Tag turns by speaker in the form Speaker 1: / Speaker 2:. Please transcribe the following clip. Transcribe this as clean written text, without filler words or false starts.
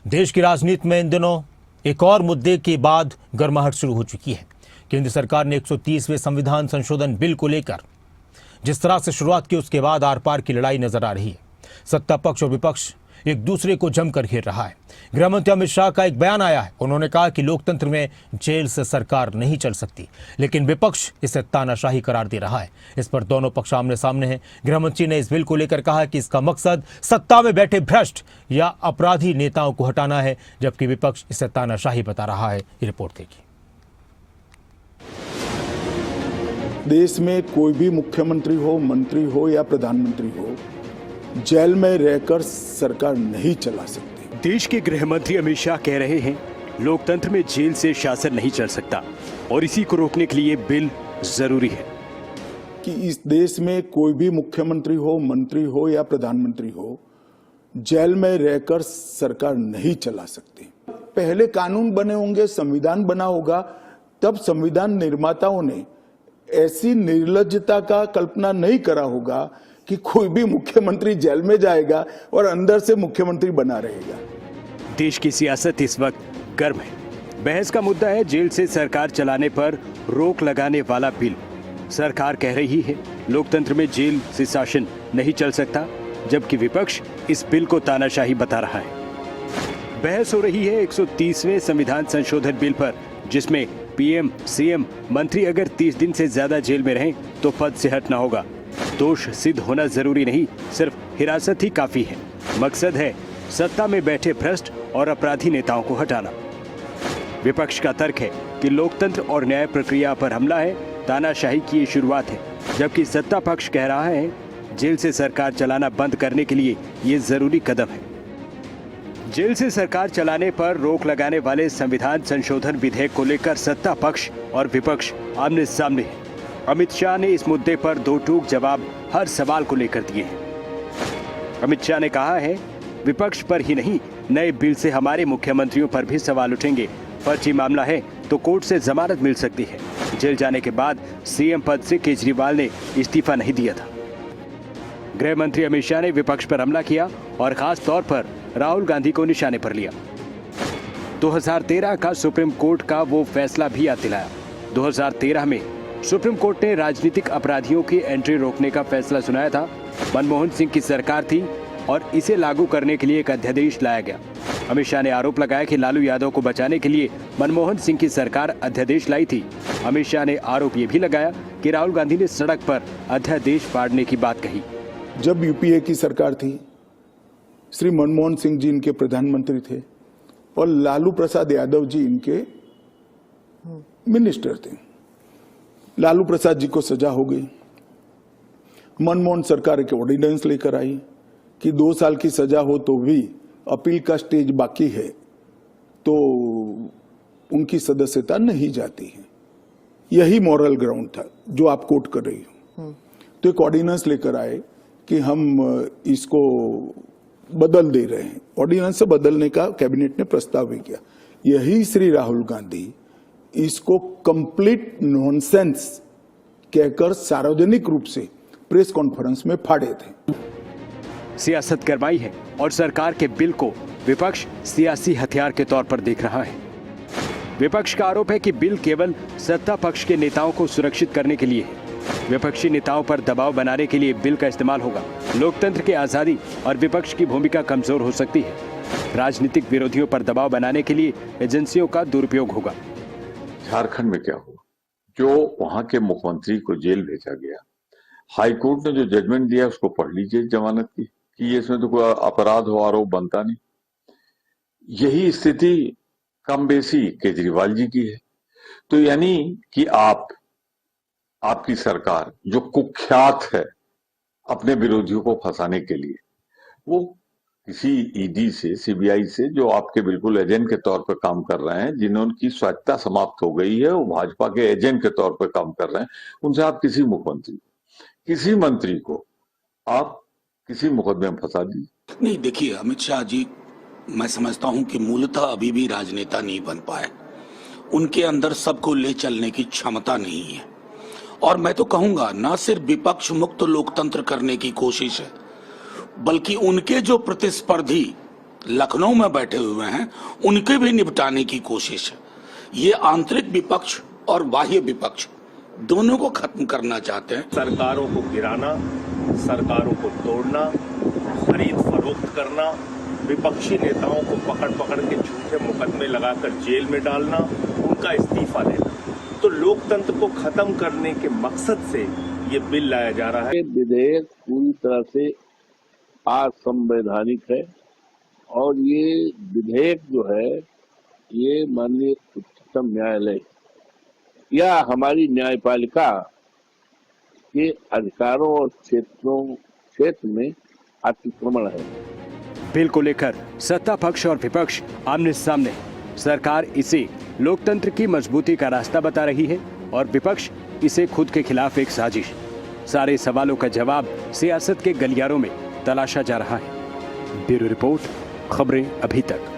Speaker 1: देश की राजनीति में इन दिनों एक और मुद्दे के बाद गर्माहट शुरू हो चुकी है। केंद्र सरकार ने 130वें संविधान संशोधन बिल को लेकर जिस तरह से शुरुआत की, उसके बाद आर पार की लड़ाई नजर आ रही है। सत्ता पक्ष और विपक्ष एक दूसरे को जमकर घेर रहा है। गृह मंत्री अमित शाह का एक बयान आया है। उन्होंने कहा कि लोकतंत्र में जेल से सरकार नहीं चल सकती, लेकिन विपक्ष इसे तानाशाही करार दे रहा है। इस पर दोनों पक्ष आमने सामने हैं। गृह मंत्री ने इस बिल को लेकर कहा कि इसका मकसद सत्ता में बैठे भ्रष्ट या अपराधी नेताओं को हटाना है, जबकि विपक्ष इसे तानाशाही बता रहा है। ये रिपोर्ट देखिए।
Speaker 2: देश में कोई भी मुख्यमंत्री हो, मंत्री हो या प्रधानमंत्री हो, जेल में रहकर सरकार नहीं चला सकती।
Speaker 3: देश के गृह मंत्री अमित शाह कह रहे हैं लोकतंत्र में जेल से शासन नहीं चल सकता और इसी को रोकने के लिए बिल जरूरी है
Speaker 2: कि इस देश में कोई भी मुख्यमंत्री हो, मंत्री हो या प्रधानमंत्री हो, जेल में रहकर सरकार नहीं चला सकती। पहले कानून बने होंगे, संविधान बना होगा, तब संविधान निर्माताओं ने ऐसी निर्लज्जता का कल्पना नहीं करा होगा कि कोई भी मुख्यमंत्री जेल में जाएगा और अंदर से मुख्यमंत्री बना रहेगा।
Speaker 3: देश की सियासत इस वक्त गर्म है। बहस का मुद्दा है जेल से सरकार चलाने पर रोक लगाने वाला बिल। सरकार कह रही है लोकतंत्र में जेल से शासन नहीं चल सकता, जबकि विपक्ष इस बिल को तानाशाही बता रहा है। बहस हो रही है 130वें संविधान संशोधन बिल पर, जिसमें पीएम, सीएम, मंत्री अगर 30 दिन से ज्यादा जेल में रहें तो पद से हटना होगा। दोष सिद्ध होना जरूरी नहीं, सिर्फ हिरासत ही काफी है। मकसद है सत्ता में बैठे भ्रष्ट और अपराधी नेताओं को हटाना। विपक्ष का तर्क है कि लोकतंत्र और न्याय प्रक्रिया पर हमला है, तानाशाही की ये शुरुआत है, जबकि सत्ता पक्ष कह रहा है जेल से सरकार चलाना बंद करने के लिए ये जरूरी कदम है। जेल से सरकार चलाने पर रोक लगाने वाले संविधान संशोधन विधेयक को लेकर सत्ता पक्ष और विपक्ष आमने सामने है। अमित शाह ने इस मुद्दे पर दो टूक जवाब हर सवाल को लेकर दिए हैं। अमित शाह ने कहा है विपक्ष पर ही नहीं, नए बिल से हमारे मुख्यमंत्रियों पर भी सवाल उठेंगे। फर्जी मामला है तो कोर्ट से जमानत मिल सकती है। जेल जाने के बाद सीएम पद से केजरीवाल ने इस्तीफा नहीं दिया था। गृह मंत्री अमित शाह ने विपक्ष पर हमला किया और खास तौर पर राहुल गांधी को निशाने पर लिया। 2013 का सुप्रीम कोर्ट का वो फैसला भी याद दिलाया। 2013 में सुप्रीम कोर्ट ने राजनीतिक अपराधियों की एंट्री रोकने का फैसला सुनाया था। मनमोहन सिंह की सरकार थी और इसे लागू करने के लिए एक अध्यादेश लाया गया। अमित शाह ने आरोप लगाया कि लालू यादव को बचाने के लिए मनमोहन सिंह की सरकार अध्यादेश लाई थी। अमित शाह ने आरोप ये भी लगाया कि राहुल गांधी ने सड़क पर अध्यादेश फाड़ने की बात कही।
Speaker 2: जब यूपीए की सरकार थी, श्री मनमोहन सिंह जी इनके प्रधानमंत्री थे और लालू प्रसाद यादव जी इनके मिनिस्टर थे। लालू प्रसाद जी को सजा हो गई। मनमोहन सरकार एक ऑर्डिनेंस लेकर आई कि 2 साल की सजा हो तो भी अपील का स्टेज बाकी है तो उनकी सदस्यता नहीं जाती है। यही मॉरल ग्राउंड था जो आप कोट कर रही हो। तो एक ऑर्डिनेंस लेकर आए कि हम इसको बदल दे रहे हैं। ऑर्डिनेंस से बदलने का कैबिनेट ने प्रस्ताव भी किया। यही श्री राहुल गांधी इसको कंप्लीट नॉनसेंस कहकर सार्वजनिक रूप से प्रेस कॉन्फ्रेंस में फाड़े थे।
Speaker 3: सियासत गरमाई है और सरकार के बिल को विपक्ष सियासी हथियार के तौर पर देख रहा है। विपक्ष का आरोप है कि बिल केवल सत्ता पक्ष के नेताओं को सुरक्षित करने के लिए है। विपक्षी नेताओं पर दबाव बनाने के लिए बिल का इस्तेमाल होगा। लोकतंत्र की आजादी और विपक्ष की भूमिका कमजोर हो सकती है। राजनीतिक विरोधियों पर दबाव बनाने के लिए एजेंसियों का दुरुपयोग होगा।
Speaker 4: झारखंड में क्या हुआ? जो वहां के मुख्यमंत्री को जेल भेजा गया, हाईकोर्ट ने जो जजमेंट दिया उसको पढ़ लीजिए जमानत की, कि इसमें तो कोई अपराध हो, आरोप बनता नहीं। यही स्थिति कम बेसी केजरीवाल जी की है। तो यानी कि आपकी सरकार जो कुख्यात है अपने विरोधियों को फंसाने के लिए, वो किसी ईडी से, सीबीआई से, जो आपके बिल्कुल एजेंट के तौर पर काम कर रहे हैं, जिन्होंने स्वायत्ता समाप्त हो गई है, वो भाजपा के एजेंट के तौर पर काम कर रहे हैं, उनसे आप किसी मुख्यमंत्री, किसी मंत्री को आप किसी मुकदमे में फंसा दीजिए।
Speaker 5: नहीं, देखिए अमित शाह जी, मैं समझता हूं कि मूलतः अभी भी राजनेता नहीं बन पाए। उनके अंदर सबको ले चलने की क्षमता नहीं है। और मैं तो कहूंगा न सिर्फ विपक्ष मुक्त लोकतंत्र करने की कोशिश है, बल्कि उनके जो प्रतिस्पर्धी लखनऊ में बैठे हुए हैं उनके भी निपटाने की कोशिश है। ये आंतरिक विपक्ष और बाह्य विपक्ष दोनों को खत्म करना चाहते हैं।
Speaker 6: सरकारों को गिराना, सरकारों को तोड़ना, खरीद फरोख्त करना, विपक्षी नेताओं को पकड़ पकड़ के झूठे मुकदमे लगाकर जेल में डालना, उनका इस्तीफा देना, तो लोकतंत्र को खत्म करने के मकसद से ये बिल लाया जा रहा है।
Speaker 7: विधेयक पूरी तरह से असंवैधानिक है और ये विधेयक जो है ये माननीय उच्चतम न्यायालय या हमारी न्यायपालिका के अधिकारों और क्षेत्र में अतिक्रमण है।
Speaker 3: बिल को लेकर सत्ता पक्ष और विपक्ष आमने सामने। सरकार इसे लोकतंत्र की मजबूती का रास्ता बता रही है और विपक्ष इसे खुद के खिलाफ एक साजिश। सारे सवालों का जवाब सियासत के गलियारों में तलाशा जा रहा है। ब्यूरो रिपोर्ट, खबरें अभी तक।